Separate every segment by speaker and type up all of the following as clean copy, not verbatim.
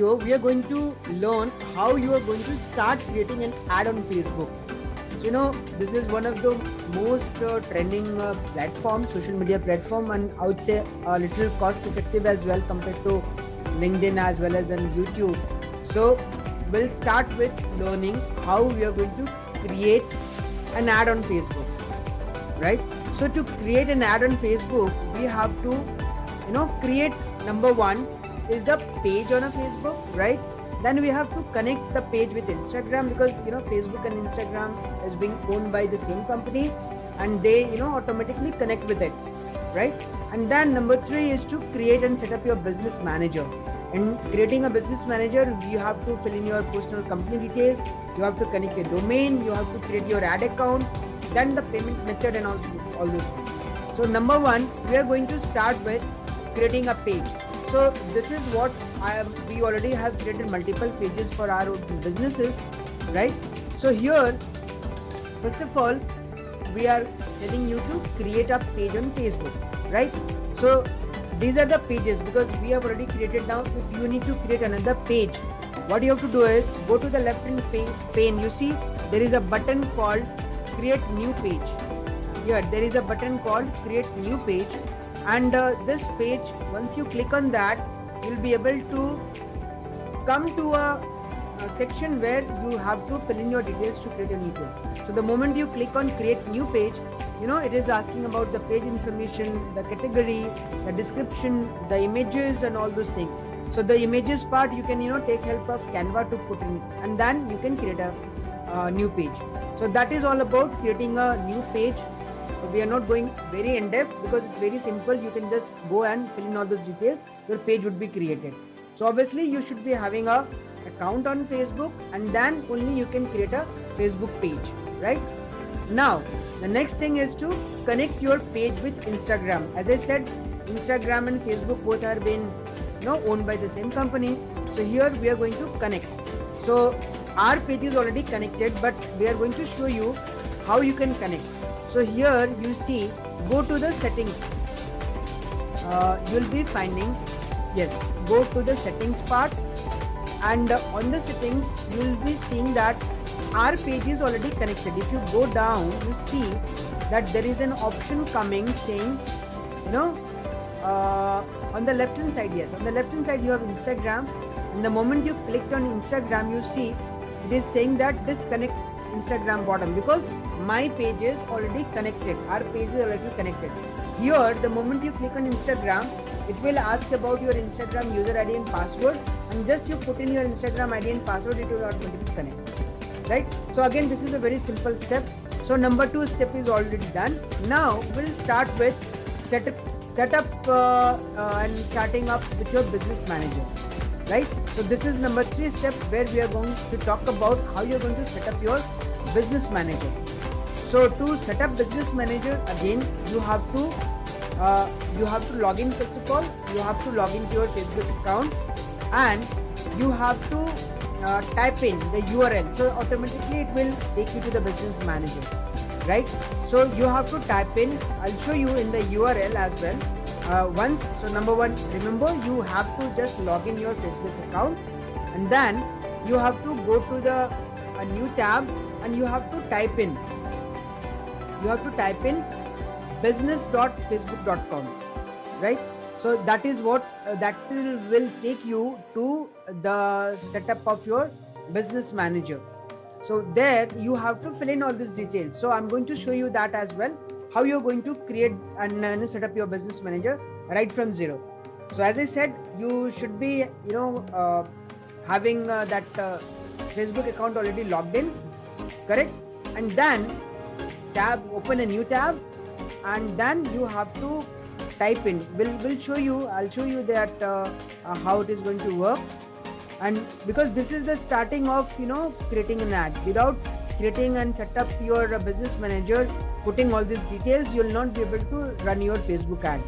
Speaker 1: video, we are going to learn how you are going to start creating an ad on Facebook. So, this is one of the most trending platform, social media platform, and I would say a little cost effective as well compared to LinkedIn as well as on YouTube. So, we'll start with learning how we are going to create an ad on Facebook, right? So, to create an ad on Facebook, we have to, create, number one is the page on a Facebook, right? Then we have to connect the page with Instagram, because Facebook and Instagram is being owned by the same company, and they automatically connect with it, right? And then number three is to create and set up your business manager. In creating a business manager, you have to fill in your personal company details, you have to connect your domain, you have to create your ad account, then the payment method and all those things. So number one, we are going to start with creating a page. So this is what we already have created multiple pages for our own businesses, right? So here, first of all, we are telling you to create a page on Facebook, right? So these are the pages, because we have already created. Now if you need to create another page, what you have to do is go to the left hand pane. You see there is a button called create new page. Here there is a button called create new page, and this page, once you click on that, you'll be able to come to a section where you have to fill in your details to create a new page. So the moment you click on create new page, it is asking about the page information, the category, the description, the images and all those things. So the images part, you can take help of Canva to put in, and then you can create a new page. So that is all about creating a new page. So we are not going very in depth, because it's very simple. You can just go and fill in all those details, your page would be created. So obviously you should be having a account on Facebook, and then only you can create a Facebook page, right? Now the next thing is to connect your page with Instagram. As I said, Instagram and Facebook both are being owned by the same company. So here we are going to connect. So our page is already connected, but we are going to show you how you can connect. So here you see, go to the settings. You'll be finding, yes, go to the settings part, and on the settings you'll be seeing that our page is already connected. If you go down, you see that there is an option coming saying, on the left hand side, yes, on the left hand side you have Instagram, and the moment you clicked on Instagram, you see it is saying that disconnect Instagram bottom, because my page is already connected. Our page is already connected. Here, the moment you click on Instagram, it will ask about your Instagram user ID and password, and just you put in your Instagram ID and password, it will automatically connect, right? So again, this is a very simple step. So number two step is already done. Now we'll start with setup and starting up with your business manager, right? So this is number three step, where we are going to talk about how you're going to set up your business manager. So to set up business manager, again you have to log in. First of all, you have to log into your Facebook account, and you have to type in the URL. So automatically it will take you to the business manager, right? So you have to type in. I'll show you in the URL as well. So number one, remember, you have to just log in your Facebook account, and then you have to go to a new tab, and you have to type in business.facebook.com, right? So that is what that will take you to the setup of your business manager. So there you have to fill in all these details. So I'm going to show you that as well, how you're going to create and set up your business manager right from zero. So as I said, you should be having that Facebook account already logged in, correct? And then open a new tab, and then you have to type in. I'll show you that how it is going to work. And because this is the starting of creating an ad, without creating and set up your business manager, putting all these details, you will not be able to run your Facebook ad,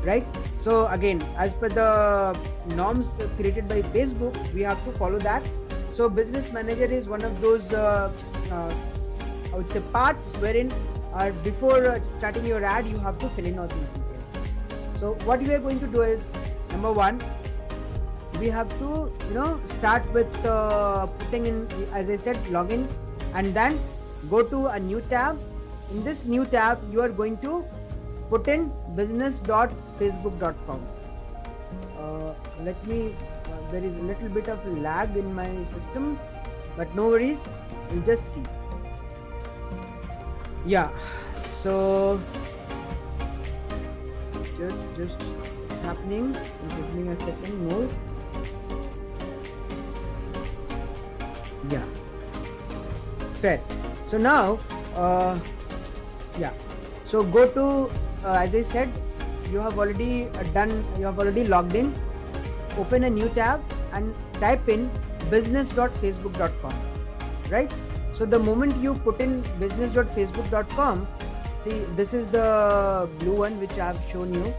Speaker 1: right? So again, as per the norms created by Facebook, we have to follow that. So business manager is one of those I would say parts wherein before starting your ad, you have to fill in all these details. So what we are going to do is, number one, we have to start with putting in, as I said, login, and then go to a new tab. In this new tab, you are going to put in business.facebook.com. Let me, there is a little bit of lag in my system, but no worries, we'll just see. Yeah, so just it's happening. Give me a second more. Yeah, fair. So now, yeah, so go to, as I said, you have already logged in. Open a new tab and type in business.facebook.com, right? So the moment you put in business.facebook.com, see, this is the blue one which I have shown you,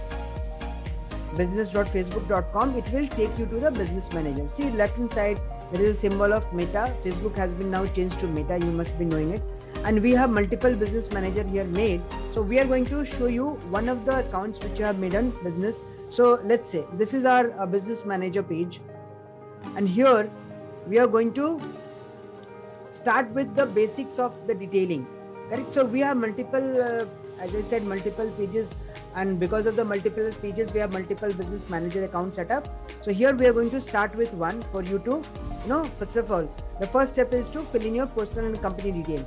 Speaker 1: business.facebook.com. It will take you to the business manager. See, left hand side, there is a symbol of Meta. Facebook has been now changed to Meta, you must be knowing it. And we have multiple business manager here made. So we are going to show you one of the accounts which you have made on business. So let's say this is our business manager page, and here we are going to start with the basics of the detailing, correct? So we have multiple, as I said, multiple pages, and because of the multiple pages, we have multiple business manager accounts set up. So here we are going to start with one for you to, first of all, the first step is to fill in your personal and company detail.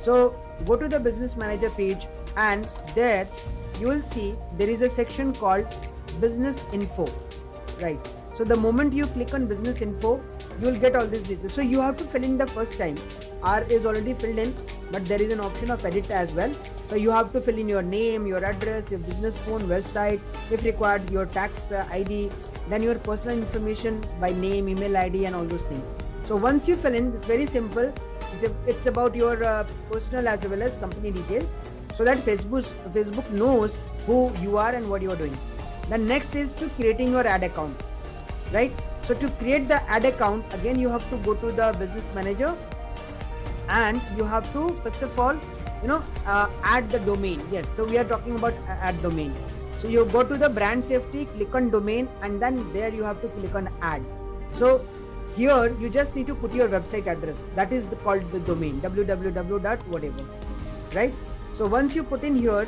Speaker 1: So go to the business manager page, and there you will see there is a section called business info, right? So the moment you click on business info, you will get all these details. So you have to fill in the first time. R is already filled in, but there is an option of edit as well. So you have to fill in your name, your address, your business phone, website, if required, your tax ID, then your personal information by name, email ID, and all those things. So once you fill in, it's very simple. It's about your personal as well as company details, so that Facebook knows who you are and what you are doing. The next is to creating your ad account, right? So to create the ad account, again you have to go to the business manager, and you have to first of all add the domain. Yes, so we are talking about add domain. So you go to the brand safety, click on domain, and then there you have to click on add. So here you just need to put your website address, that is called the domain, www. whatever, right? So once you put in here,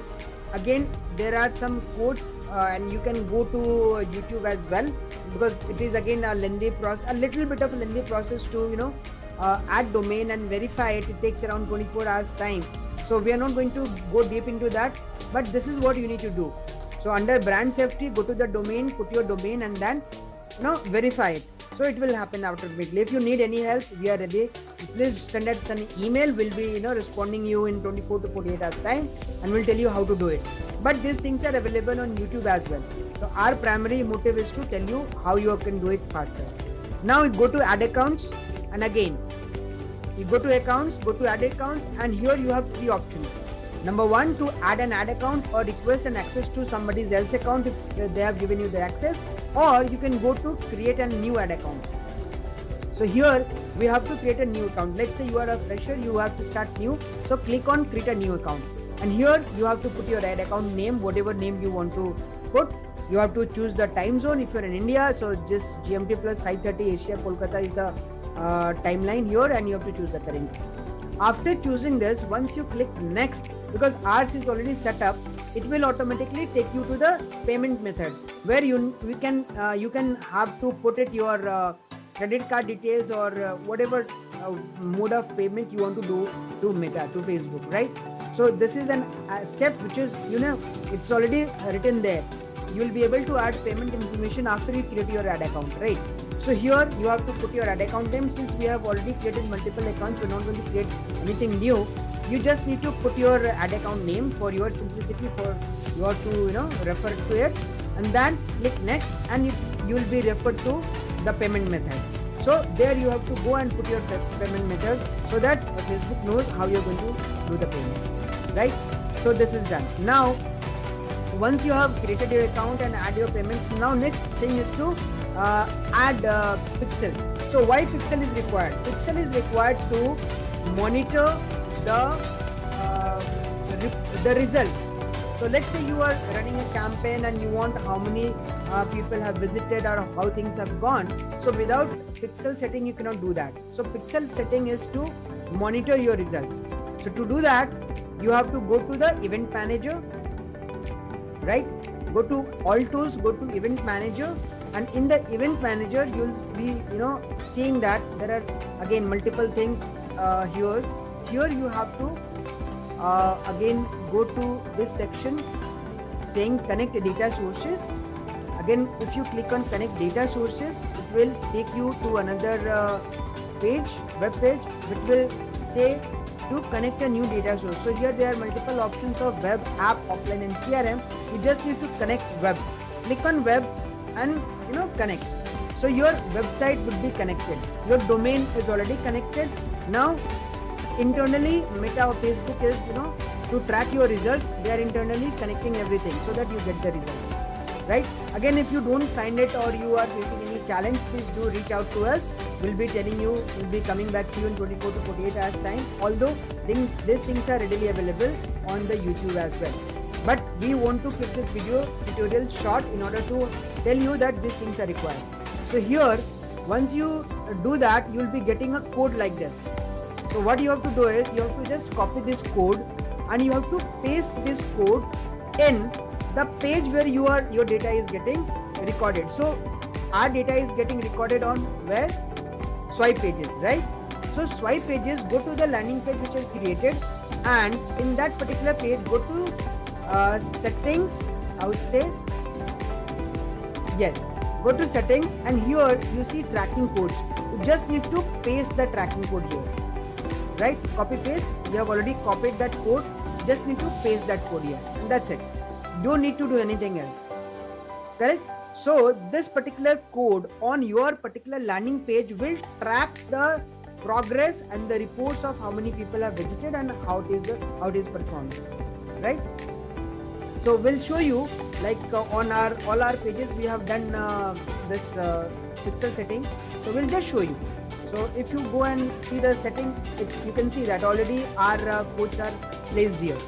Speaker 1: again there are some codes, and you can go to YouTube as well, because it is again a lengthy process, a little bit of a lengthy process to add domain and verify it. It takes around 24 hours time. So we are not going to go deep into that, but this is what you need to do. So under brand safety, go to the domain, put your domain, and then verify it. So it will happen automatically. If you need any help, we are ready. Please send us an email. We'll be responding you in 24 to 48 hours time, and we'll tell you how to do it. But these things are available on YouTube as well. So our primary motive is to tell you how you can do it faster. Now you go to add accounts, and again you go to accounts, go to add accounts, and here you have three options. Number one, to add an ad account or request an access to somebody else's account if they have given you the access, or you can go to create a new ad account. So here we have to create a new account. Let's say you are a fresher, you have to start new. So click on create a new account, and here you have to put your ad account name, whatever name you want to put. You have to choose the time zone. If you're in India, so just GMT plus 5:30 Asia Kolkata is the timeline here, and you have to choose the currency. After choosing this, once you click next, because ours is already set up, it will automatically take you to the payment method, where you can have to put it your credit card details or whatever mode of payment you want to do to Meta, to Facebook, right? So this is a step which is it's already written there. You will be able to add payment information after you create your ad account, right? So here you have to put your ad account name. Since we have already created multiple accounts, we're not going to create anything new. You just need to put your ad account name for your simplicity, for you have to refer to it, and then click next, and you will be referred to the payment method. So there you have to go and put your payment method, so that Facebook knows how you're going to do the payment, right? So this is done. Now once you have created your account and add your payments, now next thing is to add pixel. So why pixel is required? Pixel is required to monitor the results. So let's say you are running a campaign and you want how many people have visited or how things have gone. So without pixel setting, you cannot do that. So pixel setting is to monitor your results. So to do that, you have to go to the event manager, right? Go to all tools, go to event manager, and in the event manager, you'll be seeing that there are again multiple things here. Here you have to again go to this section saying connect data sources. Again, if you click on connect data sources, it will take you to another page, web page, which will say to connect a new data source. So here there are multiple options of web, app, offline and CRM. You just need to connect web. Click on web and connect. So your website would be connected. Your domain is already connected. Now internally Meta or Facebook is to track your results, they are internally connecting everything so that you get the result, right? Again, if you don't find it or you are facing any challenge, please do reach out to us. We'll be telling you, we'll be coming back to you in 24 to 48 hours time, although these things are readily available on the YouTube as well. But we want to keep this video tutorial short in order to tell you that these things are required. So here, once you do that, you'll be getting a code like this. So what you have to do is, you have to just copy this code and you have to paste this code in the page where your data is getting recorded. So our data is getting recorded on where? Swipe pages, right? So swipe pages, go to the landing page which is created, and in that particular page, go to settings, I would say. Yes, go to settings, and here you see tracking codes. You just need to paste the tracking code here, right? Copy paste. You have already copied that code. Just need to paste that code here, and that's it. Don't need to do anything else. Correct? So this particular code on your particular landing page will track the progress and the reports of how many people have visited and how it is performed, right? So we'll show you, like on all our pages we have done this pixel setting. So we'll just show you. So if you go and see the setting, you can see that already our codes are placed here.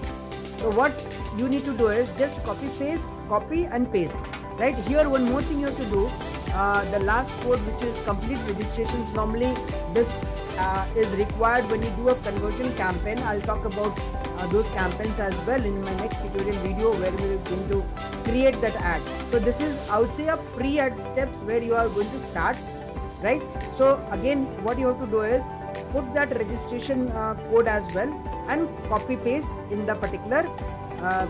Speaker 1: So what you need to do is just copy and paste. Right here, one more thing you have to do, the last code, which is complete registrations. Normally this is required when you do a conversion campaign. I'll talk about those campaigns as well in my next tutorial video, where we are going to create that ad. So this is, I would say, a pre-ad steps where you are going to start, right? So again, what you have to do is put that registration code as well and copy paste in the particular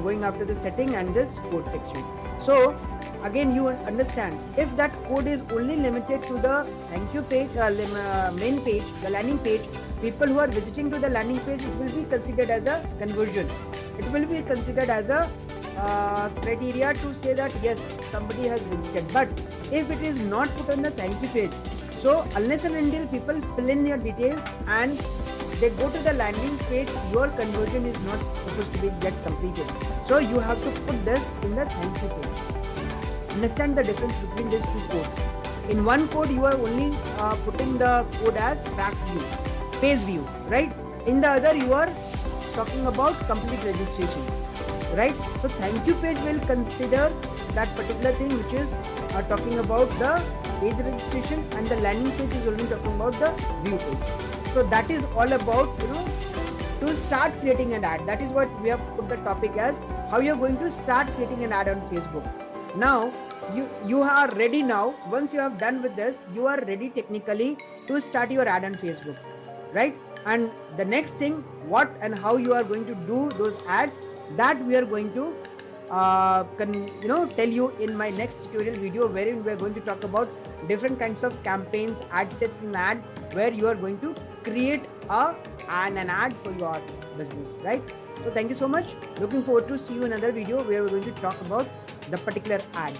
Speaker 1: going after the setting and this code section. So again, you understand, if that code is only limited to the thank you page, main page, the landing page, people who are visiting to the landing page, it will be considered as a conversion. It will be considered as a criteria to say that yes, somebody has visited. But if it is not put on the thank you page, so unless and until people fill in your details and they go to the landing page, your conversion is not supposed to be get completed. So you have to put this in the thank you page. Understand the difference between these two codes. In one code, you are only putting the code as track view, page view, right? In the other, you are talking about complete registration, right? So thank you page will consider that particular thing which is talking about the page registration, and the landing page is only talking about the view page. So that is all about, to start creating an ad. That is what we have put the topic as, how you are going to start creating an ad on Facebook. Now you are ready now. Once you have done with this, you are ready technically to start your ad on Facebook, right? And the next thing, what and how you are going to do those ads, that we are going to tell you in my next tutorial video, wherein we are going to talk about different kinds of campaigns, ad sets and ad, where you are going to create an ad for your business, right? So thank you so much. Looking forward to see you in another video where we're going to talk about the particular ad.